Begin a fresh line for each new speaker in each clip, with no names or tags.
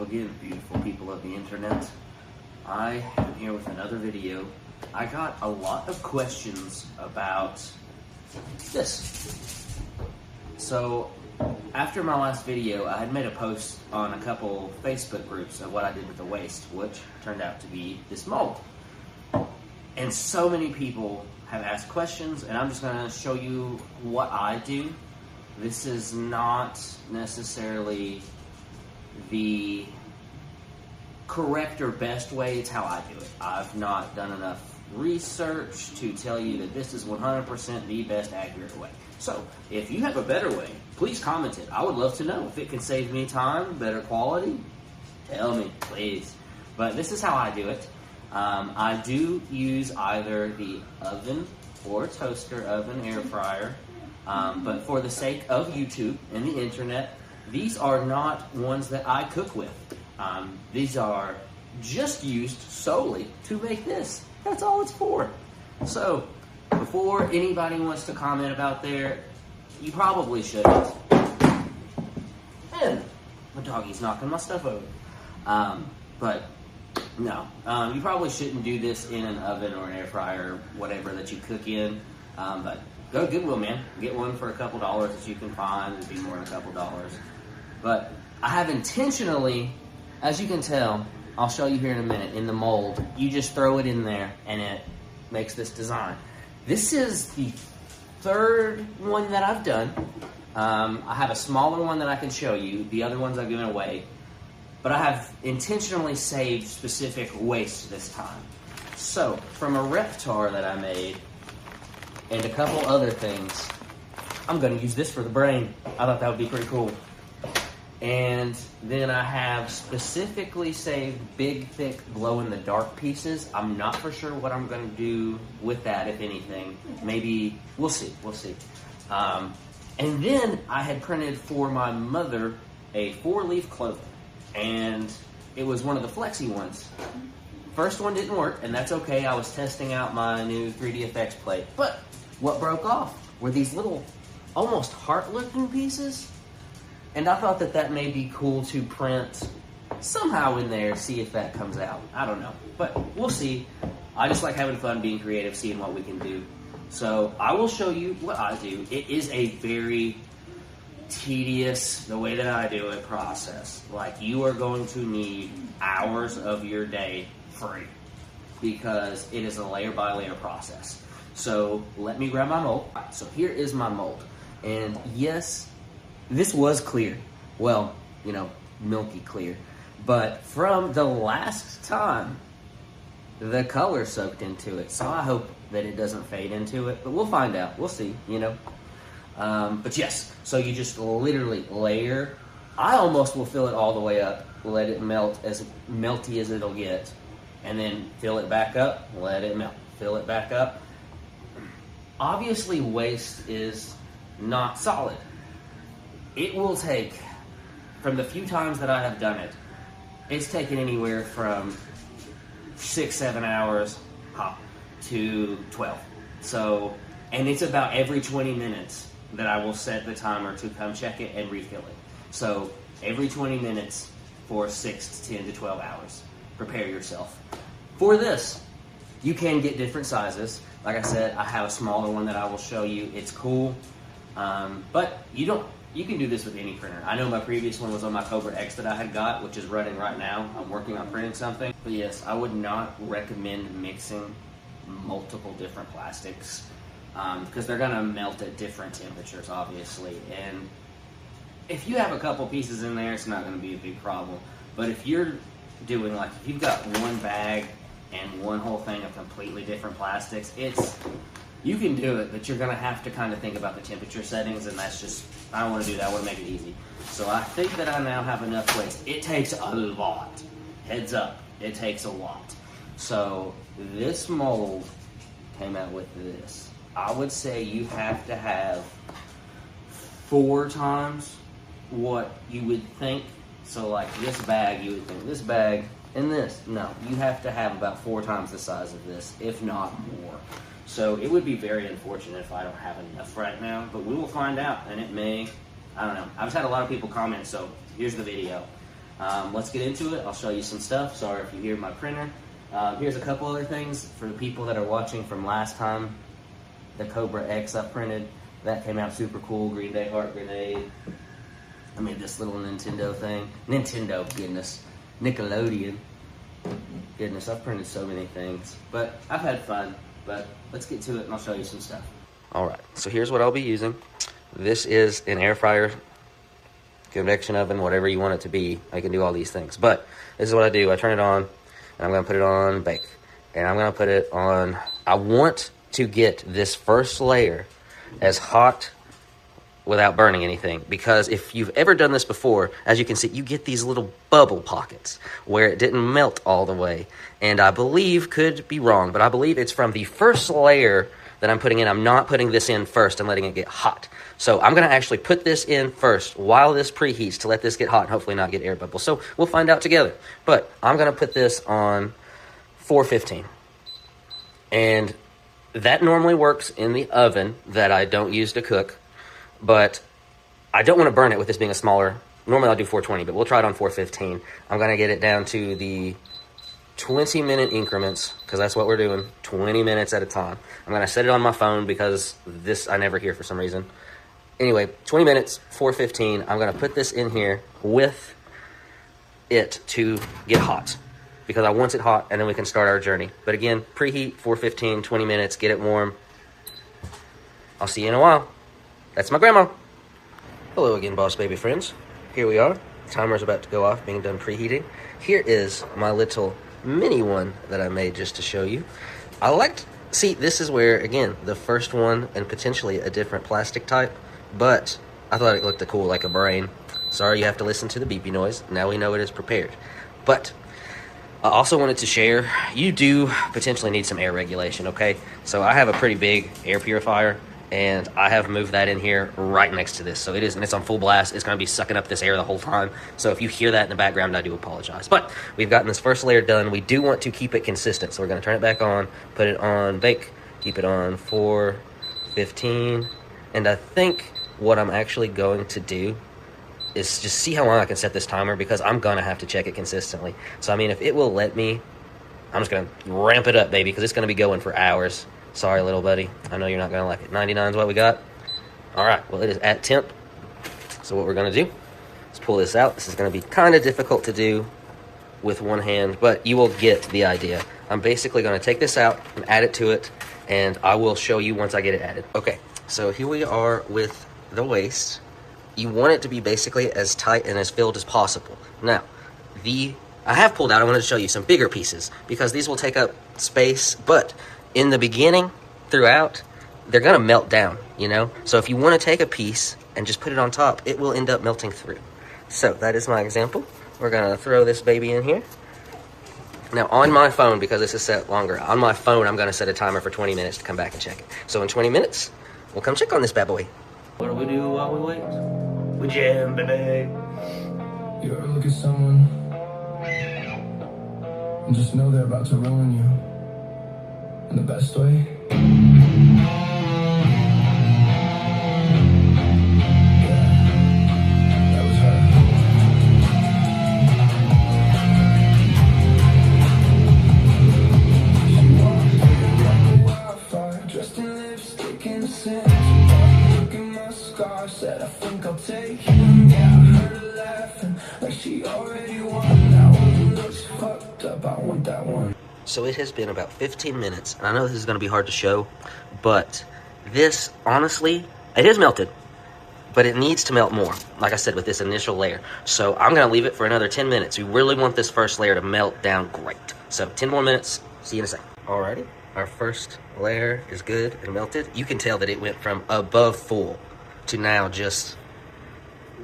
again, beautiful people of the internet. I am here with another video. I got a lot of questions about this. So, after my last video, I had made a post on a couple Facebook groups of what I did with the waste, which turned out to be this mold. And so many people have asked questions, and I'm just going to show you what I do. This is not necessarily the correct or best way, it's how I do it. I've not done enough research to tell you that this is 100% the best accurate way. So, if you have a better way, please comment it. I would love to know. If it can save me time, better quality, tell me, please. But this is how I do it. I do use either the oven or toaster oven, air fryer. But for the sake of YouTube and the internet, these are not ones that I cook with. These are just used solely to make this. That's all it's for. So, before anybody wants to comment about there, you probably shouldn't. And my doggy's knocking my stuff over. But no, you probably shouldn't do this in an oven or an air fryer, whatever that you cook in. But go to Goodwill, man. Get one for a couple dollars that you can find. It'd be more than a couple dollars. But I have intentionally, as you can tell, I'll show you here in a minute, in the mold, you just throw it in there and it makes this design. This is the third one that I've done. I have a smaller one that I can show you. The other ones I've given away. But I have intentionally saved specific waste this time. So, from a Reptar that I made, and a couple other things, I'm going to use this for the brain. I thought that would be pretty cool. And then I have specifically saved big, thick, glow-in-the-dark pieces. I'm not for sure what I'm going to do with that, if anything. Maybe, we'll see. And then I had printed for my mother a 4-leaf clover. And it was one of the flexi ones. First one didn't work, and that's okay. I was testing out my new 3D effects plate. But what broke off were these little, almost heart-looking pieces. And I thought that that may be cool to print somehow in there, see if that comes out. I don't know, but we'll see. I just like having fun, being creative, seeing what we can do. So I will show you what I do. It is a very tedious, the way that I do it, process. Like, you are going to need hours of your day free because it is a layer by layer process. So let me grab my mold. So here is my mold. And yes, this was clear. Well, you know, milky clear. But from the last time, the color soaked into it. So I hope that it doesn't fade into it. But we'll find out. We'll see, you know. But yes, so you just literally layer. I almost will fill it all the way up. Let it melt as melty as it'll get. And then fill it back up. Let it melt. Fill it back up. Obviously, waste is not solid. It will take, from the few times that I have done it, it's taken anywhere from 6-7 hours to 12. So, and it's about every 20 minutes that I will set the timer to come check it and refill it. So, every 20 minutes for 6 to 10 to 12 hours. Prepare yourself. For this, you can get different sizes. Like I said, I have a smaller one that I will show you. It's cool. But you can do this with any printer. I know my previous one was on my Cobra X that I had got, which is running right now. I'm working on printing something. But yes, I would not recommend mixing multiple different plastics because they're gonna melt at different temperatures, obviously. And if you have a couple pieces in there, it's not gonna be a big problem. But if you're doing, like, if you've got one bag and one whole thing of completely different plastics, you can do it, but you're going to have to kind of think about the temperature settings, and that's just, I don't want to do that. I want to make it easy. So I think that I now have enough waste. It takes a lot. Heads up, it takes a lot. So this mold came out with this. I would say you have to have 4 times what you would think. So like this bag, you would think this bag and this. No, you have to have about 4 times the size of this, if not more. So it would be very unfortunate if I don't have enough right now, but we will find out, and it may, I don't know. I've had a lot of people comment, so here's the video. Let's get into it. I'll show you some stuff. Sorry if you hear my printer. Here's a couple other things for the people that are watching from last time. The Cobra X I printed. That came out super cool. Green Day Heart Grenade. I made this little Nintendo thing. Nintendo, goodness. Nickelodeon. Goodness, I've printed so many things. But I've had fun. But let's get to it and I'll show you some stuff. Alright, so here's what I'll be using. This is an air fryer, convection oven, whatever you want it to be. I can do all these things. But this is what I do. I turn it on, and I'm going to put it on bake. And I'm going to put it on... I want to get this first layer as hot without burning anything, because if you've ever done this before, as you can see, you get these little bubble pockets where it didn't melt all the way. And I believe, could be wrong, but I believe it's from the first layer that I'm putting in. I'm not putting this in first and letting it get hot. So I'm going to actually put this in first while this preheats to let this get hot and hopefully not get air bubbles. So we'll find out together. But I'm going to put this on 415. And that normally works in the oven that I don't use to cook. But I don't want to burn it with this being a smaller. Normally I'll do 420, but we'll try it on 415. I'm going to get it down to the 20-minute increments, because that's what we're doing, 20 minutes at a time. I'm going to set it on my phone because this I never hear for some reason. Anyway, 20 minutes, 415. I'm going to put this in here with it to get hot, because I want it hot, and then we can start our journey. But again, preheat, 415, 20 minutes, get it warm. I'll see you in a while. That's my grandma. Hello again, boss baby friends. Here we are. Timer's about to go off, being done preheating. Here is my little mini one that I made just to show you. I liked, see, this is where, again, the first one and potentially a different plastic type, but I thought it looked cool, like a brain. Sorry you have to listen to the beepy noise. Now we know it is prepared. But I also wanted to share, you do potentially need some air regulation, okay? So I have a pretty big air purifier, and I have moved that in here right next to this. So it is, and it's on full blast. It's going to be sucking up this air the whole time. So if you hear that in the background, I do apologize. But we've gotten this first layer done. We do want to keep it consistent. So we're going to turn it back on, put it on bake, keep it on 415. And I think what I'm actually going to do is just see how long I can set this timer, because I'm going to have to check it consistently. So, I mean, if it will let me, I'm just going to ramp it up, baby, because it's going to be going for hours. Sorry, little buddy. I know you're not going to like it. 99 is what we got. All right. Well, it is at temp. So what we're going to do is pull this out. This is going to be kind of difficult to do with one hand, but you will get the idea. I'm basically going to take this out and add it to it, and I will show you once I get it added. Okay. So here we are with the waist. You want it to be basically as tight and as filled as possible. Now, I have pulled out, I wanted to show you some bigger pieces, because these will take up space, but in the beginning, throughout, they're going to melt down, you know? So if you want to take a piece and just put it on top, it will end up melting through. So that is my example. We're going to throw this baby in here. Now on my phone, because this is set longer, on my phone I'm going to set a timer for 20 minutes to come back and check it. So in 20 minutes, we'll come check on this bad boy. What do we do while we wait? We jam, baby.
You ever look at someone and just know they're about to ruin you? In the best way? Said I think I'll take him. Yeah, I heard her laughing like she already won. Now one looks fucked up, I want that one.
So it has been about 15 minutes, and I know this is going to be hard to show, but this, honestly, it is melted, but it needs to melt more, like I said, with this initial layer. So I'm going to leave it for another 10 minutes. We really want this first layer to melt down great. So 10 more minutes, see you in a second. Alrighty, our first layer is good and melted. You can tell that it went from above full to now just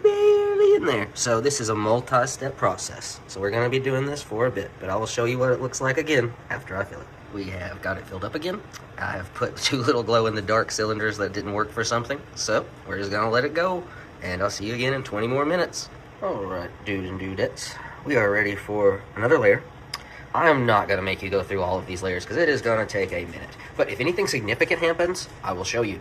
barely in there. So this is a multi-step process. So we're going to be doing this for a bit, but I will show you what it looks like again after I fill it. We have got it filled up again. I have put 2 little glow-in-the-dark cylinders that didn't work for something. So we're just going to let it go, and I'll see you again in 20 more minutes. Alright, dudes and dudettes, we are ready for another layer. I am not going to make you go through all of these layers because it is going to take a minute. But if anything significant happens, I will show you.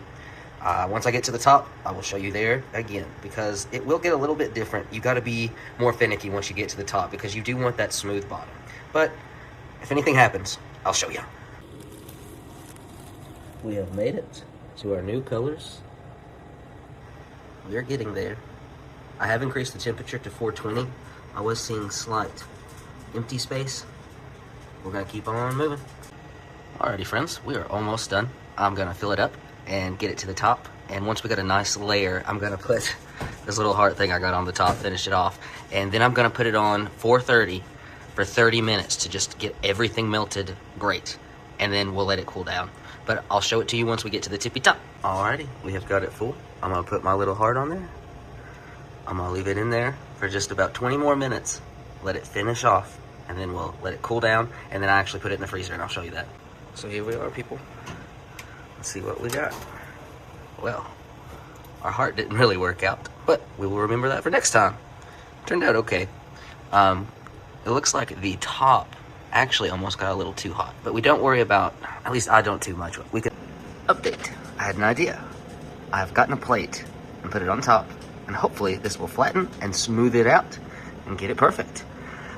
Once I get to the top, I will show you there again, because it will get a little bit different. You got to be more finicky once you get to the top, because you do want that smooth bottom. But if anything happens, I'll show you. We have made it to our new colors. We are getting there. I have increased the temperature to 420. I was seeing slight empty space. We're gonna keep on moving. Alrighty friends, we are almost done. I'm gonna fill it up and get it to the top. And once we got a nice layer, I'm gonna put this little heart thing I got on the top, finish it off. And then I'm gonna put it on 430 for 30 minutes to just get everything melted great. And then we'll let it cool down. But I'll show it to you once we get to the tippy top. Alrighty, we have got it full. I'm gonna put my little heart on there. I'm gonna leave it in there for just about 20 more minutes. Let it finish off, and then we'll let it cool down, and then I actually put it in the freezer, and I'll show you that. So here we are, people. Let's see what we got. Well, our heart didn't really work out, but we will remember that for next time. Turned out okay. It looks like the top actually almost got a little too hot, but we don't worry about, at least I don't too much. We can update. I had an idea. I've gotten a plate and put it on top, and hopefully this will flatten and smooth it out and get it perfect.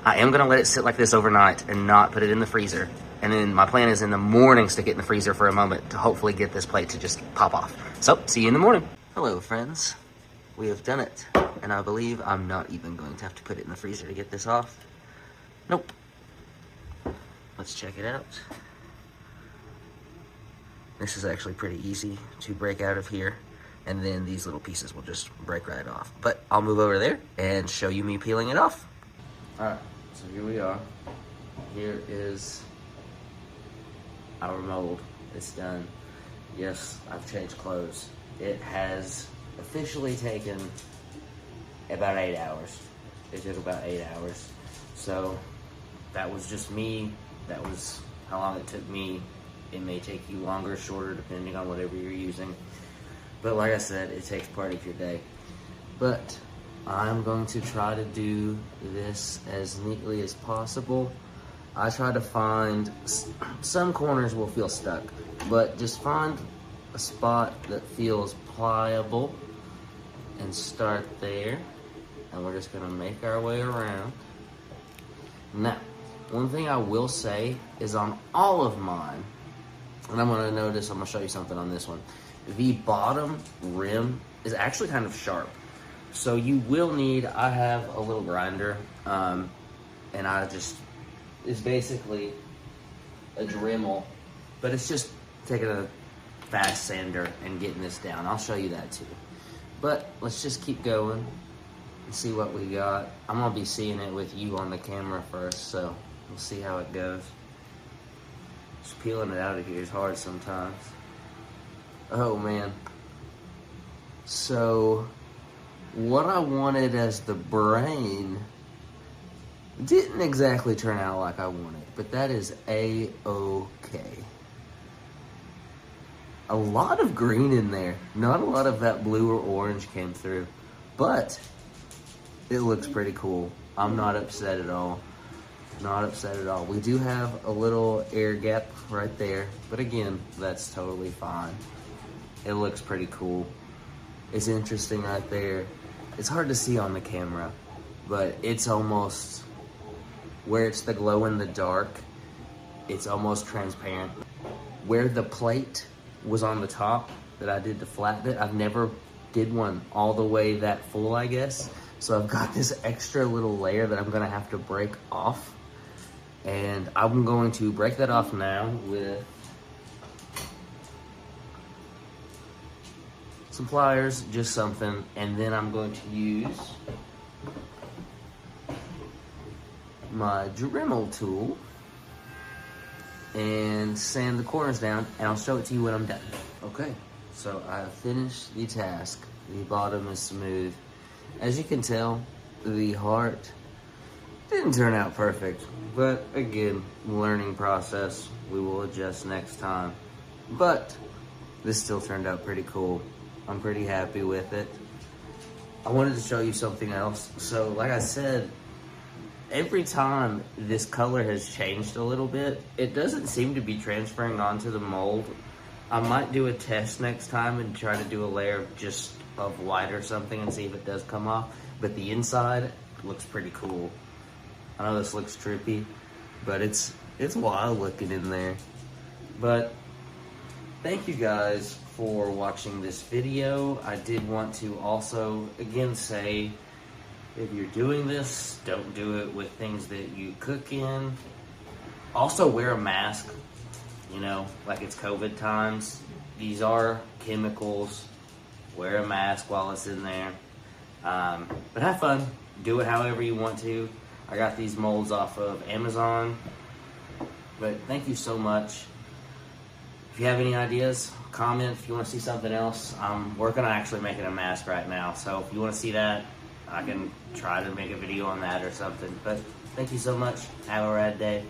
I am gonna let it sit like this overnight and not put it in the freezer. And then my plan is in the morning stick it in the freezer for a moment to hopefully get this plate to just pop off. So, see you in the morning. Hello, friends. We have done it. And I believe I'm not even going to have to put it in the freezer to get this off. Nope. Let's check it out. This is actually pretty easy to break out of here. And then these little pieces will just break right off. But I'll move over there and show you me peeling it off. Alright, so here we are. Here is our mold. It's done. Yes, I've changed clothes. It has officially taken about 8 hours. It took about 8 hours. So that was just me. That was how long it took me. It may take you longer, shorter, depending on whatever you're using. But like I said, it takes part of your day. But I'm going to try to do this as neatly as possible. I try to find, some corners will feel stuck, but just find a spot that feels pliable and start there. And we're just gonna make our way around. Now, one thing I will say is on all of mine, and I'm gonna show you something on this one. The bottom rim is actually kind of sharp. So you will need, I have a little grinder, and it's basically a Dremel, but it's just taking a fast sander and getting this down. I'll show you that too. But let's just keep going and see what we got. I'm gonna be seeing it with you on the camera first, so we'll see how it goes. Just peeling it out of here is hard sometimes. Oh man. So, what I wanted as the brain didn't exactly turn out like I wanted, but that is A-okay. A lot of green in there. Not a lot of that blue or orange came through, but it looks pretty cool. I'm not upset at all. Not upset at all. We do have a little air gap right there, but again, that's totally fine. It looks pretty cool. It's interesting right there. It's hard to see on the camera, but it's almost, where it's the glow in the dark, it's almost transparent. Where the plate was on the top that I did to flatten it, I've never did one all the way that full, I guess. So I've got this extra little layer that I'm gonna have to break off. And I'm going to break that off now with some pliers, just something, and then I'm going to use my Dremel tool and sand the corners down, and I'll show it to you when I'm done. Okay, so I have finished the task. The bottom is smooth. As you can tell, the heart didn't turn out perfect, but again, learning process. We will adjust next time. But this still turned out pretty cool. I'm pretty happy with it. I wanted to show you something else. So like I said, every time this color has changed a little bit, it doesn't seem to be transferring onto the mold.
I might do a test next time and try to do a layer of white or something and see if it does come off. But the inside looks pretty cool. I know this looks trippy, but it's wild looking in there. But thank you guys for watching this video. I did want to also again say, if you're doing this, don't do it with things that you cook in. Also wear a mask, you know, like it's COVID times. These are chemicals. Wear a mask while it's in there. But have fun. Do it however you want to. I got these molds off of Amazon. But thank you so much. If you have any ideas, comment. If you want to see something else, I'm working on actually making a mask right now. So if you want to see that, I can try to make a video on that or something. But thank you so much. Have a rad day.